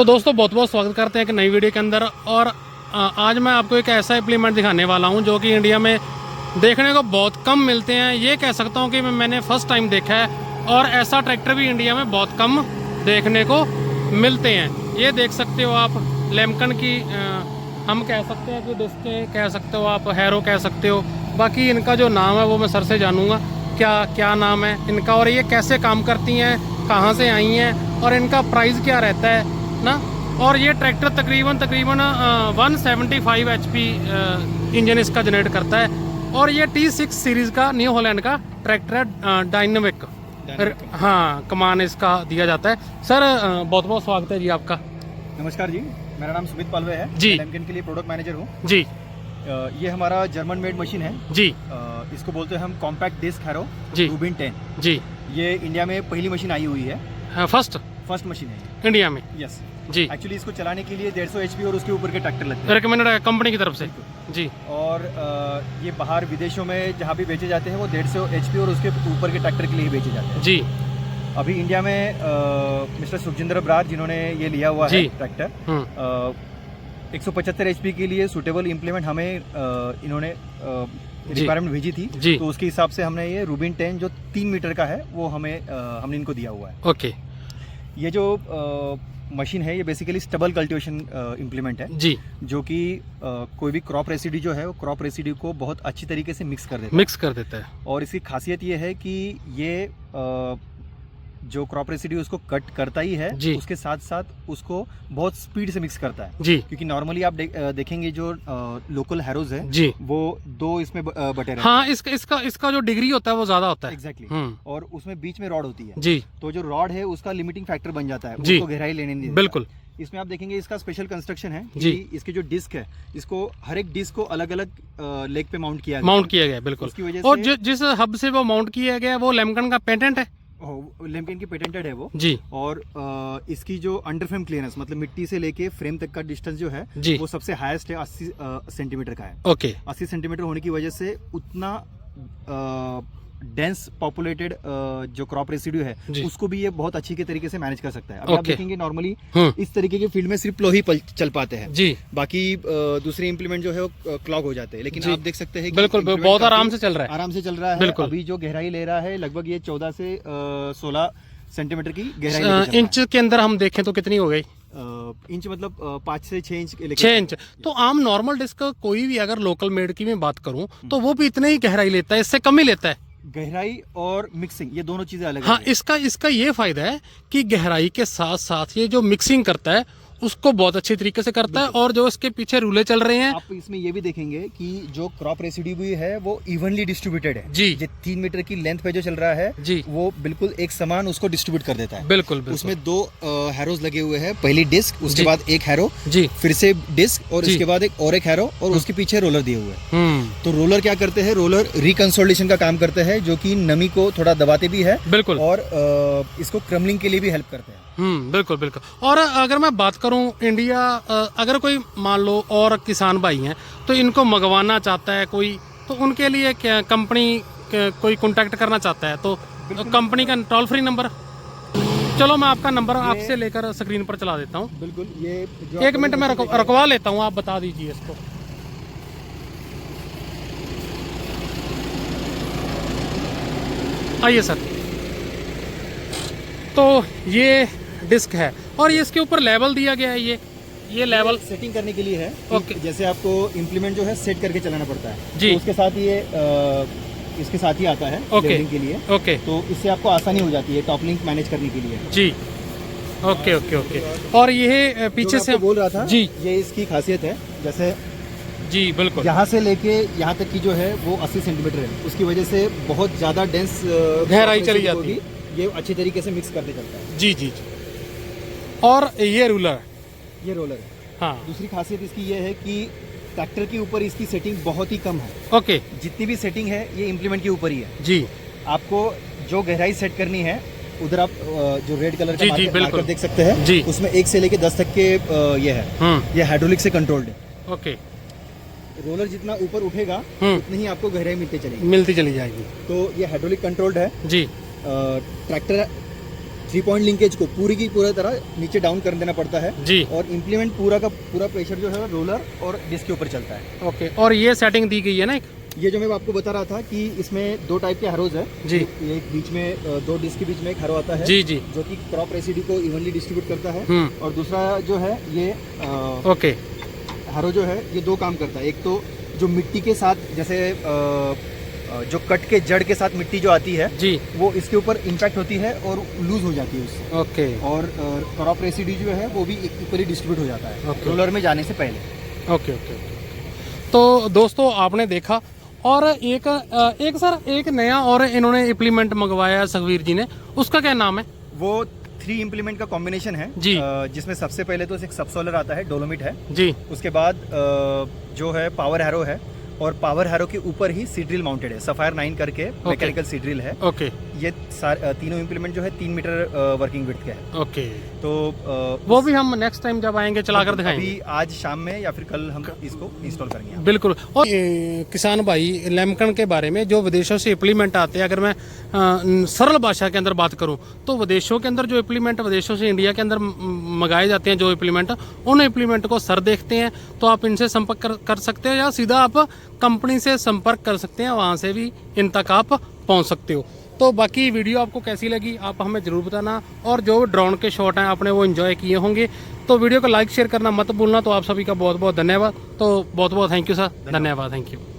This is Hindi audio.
तो दोस्तों बहुत बहुत स्वागत करते हैं एक नई वीडियो के अंदर। और आज मैं आपको एक ऐसा इम्प्लीमेंट दिखाने वाला हूं जो कि इंडिया में देखने को बहुत कम मिलते हैं। ये कह सकता हूं कि मैंने फर्स्ट टाइम देखा है और ऐसा ट्रैक्टर भी इंडिया में बहुत कम देखने को मिलते हैं। ये देख सकते हो आप लैम्पटन की हम कह सकते हैं कि डिस्क कह सकते हो, आप हैरो कह सकते हो। बाकी इनका जो नाम है वो मैं सर से जानूँगा क्या नाम है इनका और ये कैसे काम करती हैं, कहाँ से आई हैं और इनका प्राइस क्या रहता है ना। और ये ट्रैक्टर तकरीबन 175 HP इंजन इसका जनरेट करता है और ये T6 सीरीज़ का न्यू हॉलैंड का ट्रैक्टर है, डायनेमिक। हाँ, कमान इसका दिया जाता है। सर बहुत बहुत स्वागत है जी आपका। नमस्कार जी, मेरा नाम सुमित पालवे है जी। लैम्पटन के लिए प्रोडक्ट मैनेजर हूँ जी। ये हमारा जर्मन मेड मशीन है जी। इसको बोलते हैं हम कॉम्पैक्ट डिस्क हैरो जी। रूबिन 10 जी। ये इंडिया में पहली मशीन आई हुई है। हाँ, फर्स्ट मशीन है इंडिया में। यस जी। एक्चुअली इसको चलाने के लिए 150 HP और उसके ऊपर के ट्रैक्टर लगते हैं, रिकमेंडेड है कंपनी की तरफ से। जी। और ये बाहर विदेशों में जहाँ भी बेचे जाते हैं वो 150 HP और उसके ऊपर के ट्रैक्टर के लिए बेचे जाते हैं। जी। अभी इंडिया में मिस्टर सुखजिंदर बरार जिन्होंने ये लिया हुआ है ट्रैक्टर, 175 HP के लिए सूटेबल इम्प्लीमेंट हमें इन्होंने रिक्वायरमेंट भेजी थी, तो उसके हिसाब से हमने ये रूबिन 10 जो 3 मीटर का है वो हमने इनको दिया हुआ है। ओके। ये जो मशीन है ये बेसिकली स्टबल कल्टीवेशन इम्प्लीमेंट है जी, जो कि कोई भी क्रॉप रेसिड्यू जो है वो क्रॉप रेसिड्यू को बहुत अच्छी तरीके से मिक्स कर देता है। और इसकी खासियत ये है कि ये जो क्रॉप रेसिड्यू उसको कट करता ही है, उसके साथ साथ उसको बहुत स्पीड से मिक्स करता है जी। क्योंकि नॉर्मली आप देखेंगे जो लोकल हैरोज है जी, वो दो इसमें बटे रहते हैं। हाँ, इसका जो डिग्री होता है वो ज्यादा होता है। एग्जैक्टली। और उसमें बीच में रॉड होती है जी, तो जो रॉड है उसका लिमिटिंग फैक्टर बन जाता है, उसको गहराई लेने नहीं देता। बिल्कुल। इसमें आप देखेंगे इसका स्पेशल कंस्ट्रक्शन है जी। इसके जो डिस्क है इसको हर एक डिस्क को अलग अलग लेग पे माउंट किया गया। बिल्कुल। उसकी वजह और जिस हब से वो माउंट किया गया वो लैम्पटन का पेटेंट है, लैम्पटन की पेटेंटेड है वो जी। और इसकी जो अंडर फ्रेम क्लियरेंस मतलब मिट्टी से लेके फ्रेम तक का डिस्टेंस जो है जी, वो सबसे हाईएस्ट है, 80 सेंटीमीटर का है। ओके। 80 सेंटीमीटर होने की वजह से उतना डेंस पॉपुलेटेड जो क्रॉप रेसिड्यू है उसको भी ये बहुत अच्छी के तरीके से मैनेज कर सकता है। अभी आप देखेंगे नॉर्मली इस तरीके के फील्ड में सिर्फ प्लो ही चल पाते हैं जी, बाकी दूसरे इंप्लीमेंट जो है वो क्लॉग हो जाते हैं। लेकिन आप देख सकते हैं बिल्कुल बहुत आराम से चल रहा है। अभी जो गहराई ले रहा है लगभग ये 14 से 16 सेंटीमीटर की गहराई। इंच के अंदर हम देखें तो कितनी हो गई? इंच मतलब 5 से 6 इंच। 6 इंच। तो आम नॉर्मल डिस्क कोई भी अगर लोकल मेड की मैं बात करूं तो वो भी इतने ही गहराई लेता है, इससे कम ही लेता है। गहराई और मिक्सिंग ये दोनों चीजें अलग हाँ, इसका ये फायदा है कि गहराई के साथ साथ ये जो मिक्सिंग करता है उसको बहुत अच्छी तरीके से करता है। और जो इसके पीछे रूले चल रहे हैं आप इसमें ये भी देखेंगे कि जो क्रॉप रेसिड्यू भी है वो इवनली डिस्ट्रीब्यूटेड है जी। 3 मीटर की लेंथ पे जो चल रहा है जी, वो बिल्कुल एक समान उसको डिस्ट्रीब्यूट कर देता है। बिल्कुल। उसमें 2 हैरोज लगे हुए हैं, पहली डिस्क उसके बाद एक हैरो जी, फिर से डिस्क और उसके बाद एक हैरो और उसके पीछे रोलर दिए हुए हैं। तो रोलर क्या करते हैं, रोलर रिकंसोलिडेशन का काम करते हैं, जो कि नमी को थोड़ा दबाते भी है बिल्कुल, और इसको क्रमलिंग के लिए भी हेल्प करते हैं। बिल्कुल। और अगर मैं बात करूं इंडिया, अगर कोई मान लो और किसान भाई हैं तो इनको मंगवाना चाहता है कोई, तो उनके लिए क्या कंपनी कोई कांटेक्ट करना चाहता है तो कंपनी का टोल फ्री नंबर, चलो मैं आपका नंबर आपसे लेकर स्क्रीन पर चला देता हूं। बिल्कुल। ये 1 मिनट में रखवा लेता हूं, आप बता दीजिए इसको। आइए सर। तो ये डिस्क है और ये इसके ऊपर लेवल दिया गया है, ये लेवल सेटिंग करने के लिए है। ओके। जैसे आपको इम्प्लीमेंट जो है सेट करके चलाना पड़ता है जी, तो उसके साथ ये इसके साथ ही आता है लेवलिंग के लिए। ओके। तो इससे आपको आसानी हो जाती है टॉप लिंक मैनेज करने के लिए जी। ओके। और ये पीछे से बोल रहा था जी, ये इसकी खासियत है। जैसे जी बिल्कुल, यहाँ से लेके यहाँ तक की जो है वो 80 सेंटीमीटर है, उसकी वजह से बहुत ज्यादा डेंस गहराई चली जाती है, ये अच्छी तरीके से मिक्स करके चलता है जी। और ये रोलर है। हाँ। दूसरी खासियत इसकी ये है कि ट्रैक्टर के ऊपर इसकी सेटिंग बहुत ही कम है। ओके। जितनी भी सेटिंग है ये इम्प्लीमेंट के ऊपर ही है जी। आपको जो गहराई सेट करनी है उधर आप जो रेड कलर का मार्कर देख सकते हैं जी, उसमें 1 से लेके 10 तक के ये है, ये हाइड्रोलिक से कंट्रोल्ड है। ओके। रोलर जितना ऊपर उठेगा उतनी ही आपको गहराई मिलती चली जाएगी। तो ये हाइड्रोलिक कंट्रोल्ड है जी। ट्रैक्टर 3 पॉइंट लिंकेज को पूरी की पूरी तरह नीचे डाउन कर देना पड़ता है जी। और इम्प्लीमेंट पूरा का पूरा प्रेशर जो है रोलर और डिस्क के ऊपर चलता है। ओके, और ये सेटिंग दी गई है ना एक, ये जो मैं आपको बता रहा था कि इसमें 2 टाइप के हरोज है जी। एक बीच में 2 डिस्क के बीच में एक हरो आता है जी जी, जो कि क्रॉप रेसिड्यू को इवनली डिस्ट्रीब्यूट करता है। और दूसरा जो है ये ओके हरो जो है ये 2 काम करता है। एक तो जो मिट्टी के साथ जैसे जो कट के जड़ के साथ मिट्टी जो आती है जी, वो इसके ऊपर इम्पैक्ट होती है और लूज हो जाती है उससे। ओके, और क्रॉप रेसिड्यू जो है वो भी इक्वली डिस्ट्रीब्यूट हो जाता है रोलर में जाने से पहले। Okay okay. तो दोस्तों आपने देखा, और एक सर एक नया और इन्होंने इम्प्लीमेंट मंगवाया है सुखवीर जी ने, उसका क्या नाम है? वो 3 इम्प्लीमेंट का कॉम्बिनेशन है जी, जिसमें सबसे पहले तो एक सबसोलर आता है, डोलोमिट है जी। उसके बाद जो है पावर हैरो है, और पावर हैरो के ऊपर ही सीड्रिल माउंटेड है, सफायर 9 करके मैकेनिकल सीड्रिल है। ओके, ये तीनों इम्प्लीमेंट जो है 3 मीटर वर्किंग विड्थ के है। ओके, तो वो भी हम नेक्स्ट टाइम जब आएंगे चलाकर दिखाएंगे। अभी आज शाम में या फिर कल हम इसको इंस्टॉल करेंगे। बिल्कुल। और किसान भाई लैम्पटन के बारे में जो विदेशों से इम्प्लीमेंट आते हैं, अगर मैं सरल भाषा के अंदर बात करूं तो विदेशों के अंदर जो इम्प्लीमेंट विदेशों से इंडिया के अंदर मंगाए जाते हैं जो इम्प्लीमेंट, उन इम्प्लीमेंट को सर देखते हैं तो आप इनसे संपर्क कर सकते हो, या सीधा आप कंपनी से संपर्क कर सकते हैं, वहाँ से भी इन तक आप पहुँच सकते हो। तो बाकी वीडियो आपको कैसी लगी आप हमें ज़रूर बताना, और जो ड्रोन के शॉट हैं आपने वो एंजॉय किए होंगे, तो वीडियो को लाइक शेयर करना मत भूलना। तो आप सभी का बहुत बहुत धन्यवाद। तो बहुत बहुत थैंक यू सर, धन्यवाद, थैंक यू।